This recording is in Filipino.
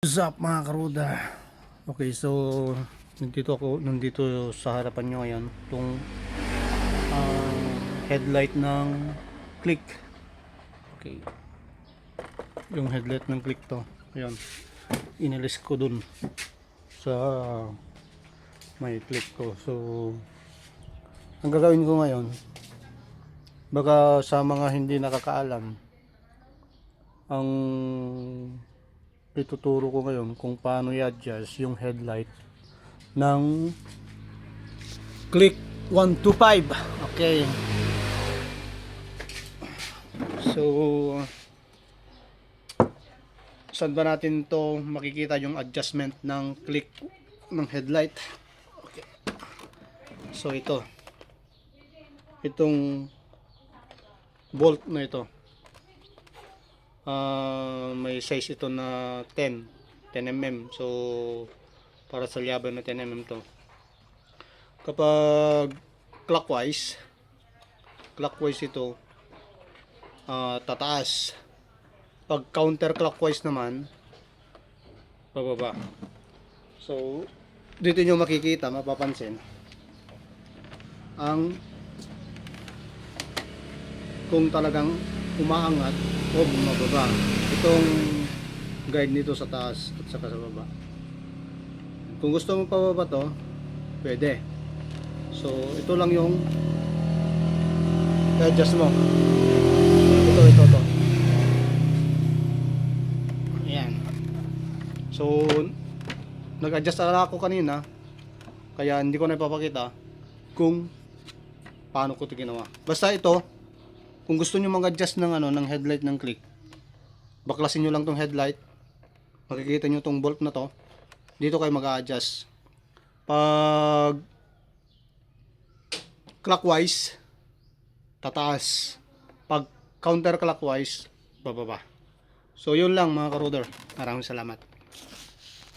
What's up mga karuda? Okay, so nandito sa harapan nyo ngayon itong headlight ng Click. Okay, yung headlight ng Click to, ayan, inalis ko dun sa may Click ko. So ang gagawin ko ngayon, baka sa mga hindi nakakaalam, ang ituturo ko ngayon kung paano i-adjust yung headlight ng Click 125. Okay, so saan ba natin to makikita yung adjustment ng Click ng headlight? Okay, so itong bolt na ito, may size ito na 10 mm. So para sa laban na 10 mm to. Kapag clockwise ito, tataas. Pag counterclockwise naman, bababa. So dito nyo makikita, mapapansin ang kung talagang umaangat o bumababa itong guide nito sa taas at saka sa baba. Kung gusto mo pababa to, pwede. So ito lang yung adjust mo. Ito. Ayan. So nag-adjust na ako kanina, kaya hindi ko na ipapakita kung paano ko ito ginawa. Basta ito, kung gusto nyo mag-adjust ng ng headlight ng Click, baklasin nyo lang tong headlight, makikita nyo tong bolt na to, dito kayo mag-a-adjust. Pag clockwise, tataas. Pag counterclockwise, bababa. So yun lang mga karuder, maraming salamat.